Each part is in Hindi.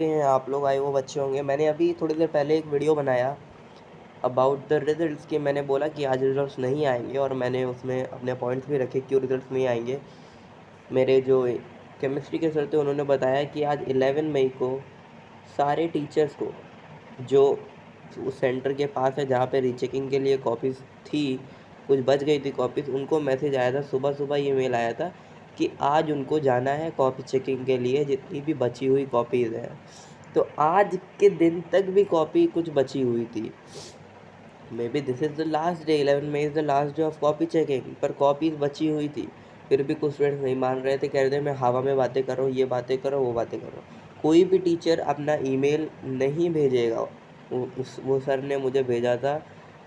हैं आप लोग आए वो बच्चे होंगे। मैंने अभी थोड़ी देर पहले एक वीडियो बनाया अबाउट द रिजल्ट्स कि मैंने बोला कि आज रिजल्ट्स नहीं आएंगे और मैंने उसमें अपने पॉइंट्स भी रखे क्यों रिजल्ट्स नहीं आएंगे। मेरे जो केमिस्ट्री के सर थे उन्होंने बताया कि आज 11 मई को सारे टीचर्स को जो उस सेंटर के पास है जहाँ पे रीचेकिंग के लिए कॉपीज़ थी, कुछ बच गई थी कॉपीज़, उनको मैसेज आया था, सुबह सुबह ईमेल आया था कि आज उनको जाना है कॉपी चेकिंग के लिए जितनी भी बची हुई कॉपीज़ हैं। तो आज के दिन तक भी कॉपी कुछ बची हुई थी। Maybe this is the last day, 11 May is the last day of copy checking, पर कॉपीज़ बची हुई थी। फिर भी कुछ स्टूडेंट्स नहीं मान रहे थे, कह रहे थे मैं हवा में बातें कर रहा हूँ, ये बातें करो वो बातें करो। कोई भी टीचर अपना ईमेल नहीं भेजेगा। वो सर ने मुझे भेजा था,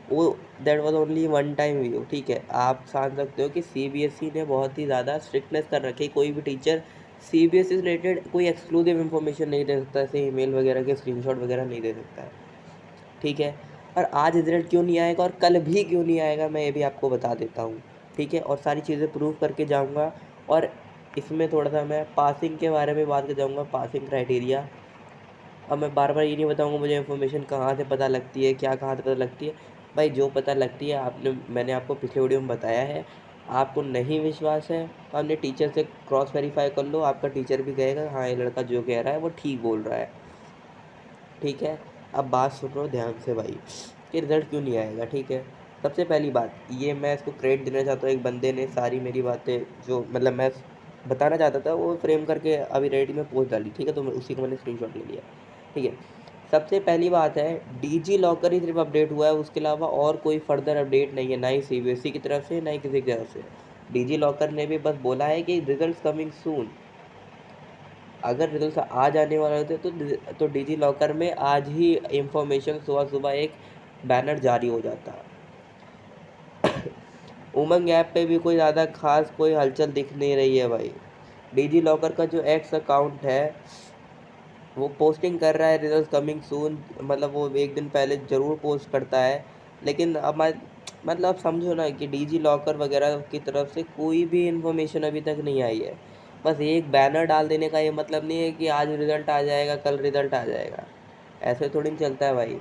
वो that was only one time view. ठीक है, आप समझ सकते हो कि सीबीएसई ने बहुत ही ज़्यादा स्ट्रिक्टनेस कर रखी है। कोई भी टीचर सीबीएसई से रिलेटेड कोई एक्सक्लूसिव इन्फॉर्मेशन नहीं दे सकता, ऐसे ईमेल वगैरह के स्क्रीनशॉट वगैरह नहीं दे सकता है। ठीक है, और आज रिजल्ट क्यों नहीं आएगा और कल भी क्यों नहीं आएगा मैं ये भी आपको बता देता हूँ। ठीक है, और सारी चीज़ें प्रूव करके जाऊँगा। और इसमें थोड़ा सा मैं पासिंग के बारे में बात कर जाऊँगा, पासिंग क्राइटेरिया। अब मैं बार बार ये नहीं बताऊँगा मुझे इन्फॉर्मेशन कहाँ से पता लगती है, क्या कहाँ से पता लगती है। भाई जो पता लगती है मैंने आपको पिछले वीडियो में बताया है। आपको नहीं विश्वास है तो अपने टीचर से क्रॉस वेरीफाई कर लो, आपका टीचर भी कहेगा हाँ ये लड़का जो कह रहा है वो ठीक बोल रहा है। ठीक है, अब बात सुनो ध्यान से भाई कि रिज़ल्ट क्यों नहीं आएगा। ठीक है, सबसे पहली बात ये मैं इसको क्रेडिट देना चाहता हूँ, एक बंदे ने सारी मेरी बातें जो मतलब मैं बताना चाहता था वो फ्रेम करके अभी रेडी में पोस्ट डाली। ठीक है, तो उसी को मैंने स्क्रीनशॉट ले लिया। ठीक है, सबसे पहली बात है डिजी लॉकर ही सिर्फ अपडेट हुआ है, उसके अलावा और कोई फर्दर अपडेट नहीं है, ना ही सीबीएसई की तरफ से ना ही किसी की तरफ से। डिजी लॉकर ने भी बस बोला है कि रिजल्ट कमिंग सून। अगर रिजल्ट आ जाने वाले होते तो डिजी लॉकर में आज ही इंफॉर्मेशन सुबह सुबह एक बैनर जारी हो जाता। उमंग ऐप पे भी कोई ज़्यादा खास कोई हलचल दिख नहीं रही है भाई। डिजी लॉकर का जो एक्स अकाउंट है वो पोस्टिंग कर रहा है रिजल्ट कमिंग सून, मतलब वो एक दिन पहले ज़रूर पोस्ट करता है। लेकिन अब मतलब आप समझो ना कि डिजी लॉकर वगैरह की तरफ से कोई भी इन्फॉर्मेशन अभी तक नहीं आई है। बस एक बैनर डाल देने का ये मतलब नहीं है कि आज रिज़ल्ट आ जाएगा कल रिज़ल्ट आ जाएगा, ऐसे थोड़ी नहीं चलता है भाई।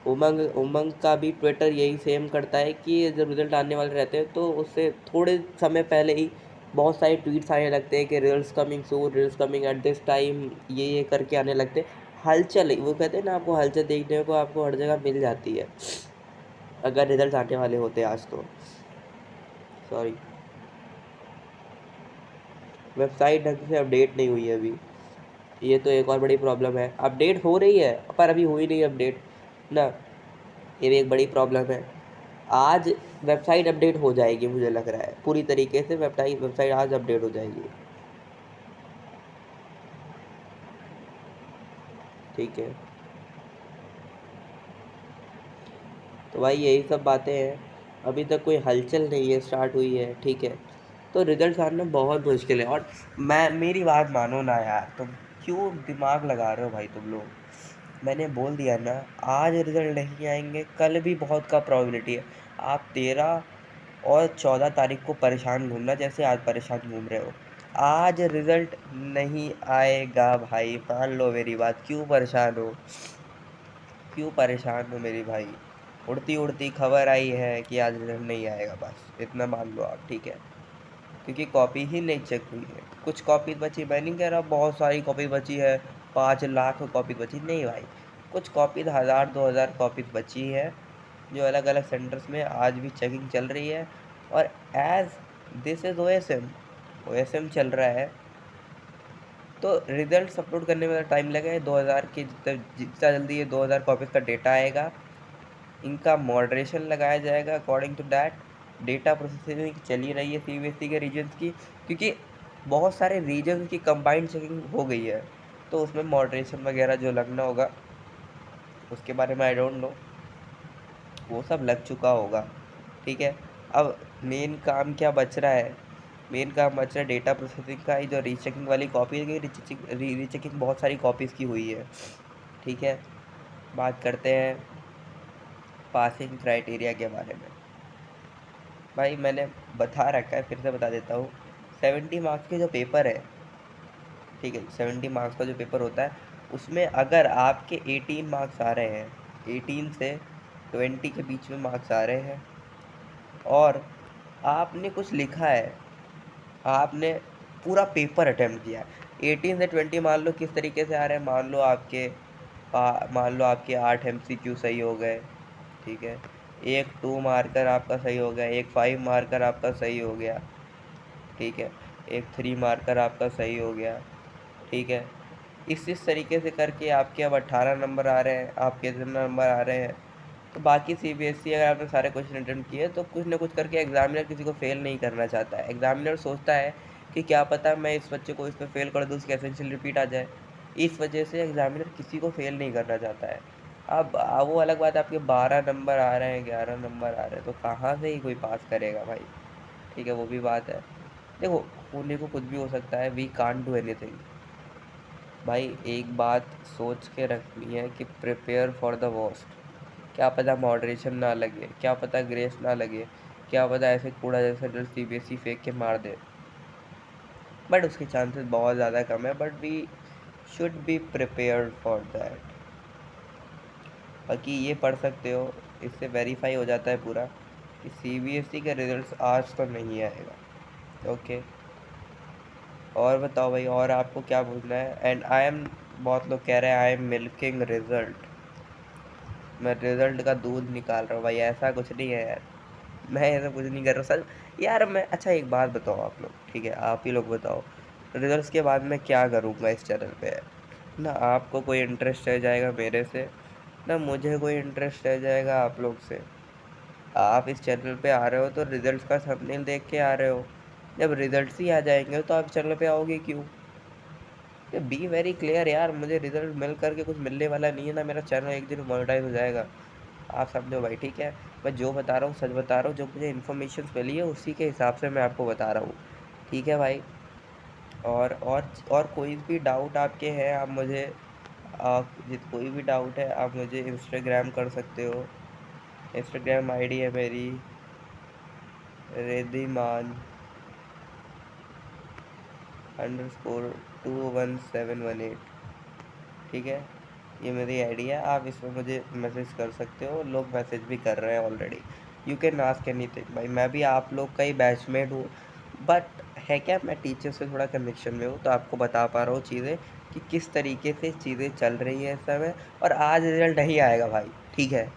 उमंग उमंग का भी ट्विटर यही सेम करता है कि जब रिज़ल्ट आने वाले रहते हैं तो उससे थोड़े समय पहले ही बहुत सारे ट्वीट्स आने लगते हैं कि results coming soon, results coming at this time, ये करके आने लगते हैं। हलचल वो कहते हैं ना, आपको हलचल देखने को आपको हर जगह मिल जाती है अगर रिजल्ट आने वाले होते हैं आज तो। सॉरी, वेबसाइट ढंग से अपडेट नहीं हुई है अभी, ये तो एक और बड़ी प्रॉब्लम है। अपडेट हो रही है पर अभी हुई नहीं अपडेट ना, ये भी एक बड़ी प्रॉब्लम है। आज वेबसाइट अपडेट हो जाएगी, मुझे लग रहा है पूरी तरीके से वेबसाइट आज अपडेट हो जाएगी। ठीक है, तो भाई यही सब बातें हैं, अभी तक कोई हलचल नहीं है स्टार्ट हुई है। ठीक है, तो रिजल्ट आना बहुत मुश्किल है। और मैं मेरी बात मानो ना यार, तुम क्यों दिमाग लगा रहे हो भाई तुम लोग। मैंने बोल दिया ना, आज रिजल्ट नहीं आएंगे, कल भी बहुत का प्रोबेबिलिटी है। आप 13 और 14 तारीख को परेशान घूमना जैसे आज परेशान घूम रहे हो। आज रिजल्ट नहीं आएगा भाई, मान लो मेरी बात। क्यों परेशान हो, क्यों परेशान हो मेरी भाई। उड़ती उड़ती खबर आई है कि आज रिजल्ट नहीं आएगा, बस इतना मान लो आप। ठीक है, क्योंकि कॉपी ही नहीं चेक हुई है, कुछ कॉपी बची। मैं नहीं कह रहा बहुत सारी कॉपी बची है, 5 लाख कॉपी बची, नहीं भाई। कुछ कॉपी 1000 2000 कॉपी बची है जो अलग अलग सेंटर्स में आज भी चेकिंग चल रही है। और as this is O S M चल रहा है, तो रिजल्ट अपलोड करने में टाइम लगेगा। 2000 के जितना जल्दी ये 2000 कॉपीज़ का डेटा आएगा, इनका मॉडरेशन लगाया जाएगा according to that. Data processing चली रही है सीबीएसई के रीजन्स की, क्योंकि बहुत सारे रीजन्स की कंबाइंड चेकिंग हो गई है, तो उसमें मॉडरेशन वगैरह जो लगना होगा उसके बारे में आई डोंट नो, वो सब लग चुका होगा। ठीक है, अब मेन काम क्या बच रहा है, मेन काम बच रहा है डेटा प्रोसेसिंग का। ही जो रीचेकिंग वाली कॉपी है, रीचेकिंग बहुत सारी कॉपीज़ की हुई है। ठीक है, बात करते हैं पासिंग क्राइटेरिया के बारे में। भाई मैंने बता रखा है, फिर से बता देता हूँ। 70 मार्क्स के जो पेपर है, ठीक है, 70 मार्क्स का जो पेपर होता है उसमें अगर आपके 18 मार्क्स आ रहे हैं, 18 से 20 के बीच में मार्क्स आ रहे हैं और आपने कुछ लिखा है, आपने पूरा पेपर अटेम्प्ट किया है, 18 से 20 मान लो किस तरीके से आ रहे हैं, मान लो आपके 8 MCQ सही हो गए, ठीक है, एक 2 मार्कर आपका सही हो गया, एक 5 मार्कर आपका सही हो गया, ठीक है, एक 3 मार्कर आपका सही हो गया, ठीक है। इस तरीके से करके आपके अब 18 नंबर आ रहे हैं, आपके कितने नंबर आ रहे हैं। तो बाकी CBSE अगर आपने सारे क्वेश्चन अटेम्प्ट किए तो कुछ ना कुछ करके एग्जामिनर किसी को फेल नहीं करना चाहता है। एग्जामिनर सोचता है कि क्या पता मैं इस बच्चे को इस पर फेल कर दूँ, उसकी एसेंशियल रिपीट आ जाए। इस वजह से एग्जामिनर किसी को फेल नहीं करना चाहता है। अब वो अलग बात है, आपके 12 नंबर आ रहे हैं, 11 नंबर आ रहे हैं, तो कहाँ से ही कोई पास करेगा भाई, ठीक है, वो भी बात है। देखो, होने को कुछ भी हो सकता है, वी कांट डू एनीथिंग। भाई एक बात सोच के रखनी है कि प्रिपेयर फॉर द वर्स्ट। क्या पता मॉडरेशन ना लगे, क्या पता ग्रेस ना लगे, क्या पता ऐसे कूड़ा जैसा डर CBSE फेंक के मार दे, बट उसके चांसेस बहुत ज़्यादा कम है, but we should be prepared for that. बाकी ये पढ़ सकते हो, इससे वेरीफाई हो जाता है पूरा कि CBSE के रिजल्ट्स आज तो नहीं आएगा। ओके, और बताओ भाई, और आपको क्या पूछना है? एंड आई एम, बहुत लोग कह रहे हैं आई एम मिल्किंग रिजल्ट, मैं रिजल्ट का दूध निकाल रहा हूँ भाई, ऐसा कुछ नहीं है यार, मैं ऐसा कुछ नहीं कर रहा सर। यार मैं, अच्छा एक बात बताओ आप लोग, ठीक है, आप ही लोग बताओ, रिजल्ट्स के बाद मैं क्या करूँगा इस चैनल पे? ना आपको कोई इंटरेस्ट रह जाएगा मेरे से, ना मुझे कोई इंटरेस्ट रह जाएगा आप लोग से। आप इस चैनल पे आ रहे हो तो रिजल्ट्स का थंबनेल देख के आ रहे हो, जब रिजल्ट्स ही आ जाएंगे तो आप चैनल पे आओगे क्यों? बी वेरी क्लियर यार, मुझे रिजल्ट मिल करके कुछ मिलने वाला नहीं है, ना मेरा चैनल एक दिन मोनेटाइज हो जाएगा। आप समझो भाई, ठीक है, मैं जो बता रहा हूँ सच बता रहा हूँ, जो मुझे इन्फॉर्मेशन मिली है उसी के हिसाब से मैं आपको बता रहा हूँ, ठीक है भाई। और कोई भी डाउट आपके हैं, आप मुझे कोई भी डाउट है आप मुझे इंस्टाग्राम कर सकते हो। इंस्टाग्राम आईडी है मेरी Riddhiman_21718, ठीक है, ये मेरी आईडी है, आप इसमें मुझे मैसेज कर सकते हो, लोग मैसेज भी कर रहे हैं already. You can ask anything भाई, मैं भी आप लोग का ही बैचमेट हूँ, बट है क्या, मैं टीचर से थोड़ा कनेक्शन में हूँ, तो आपको बता पा रहा हूँ चीज़ें कि किस तरीके से चीज़ें चल रही हैं इस समय। और आज रिजल्ट नहीं आएगा भाई, ठीक है,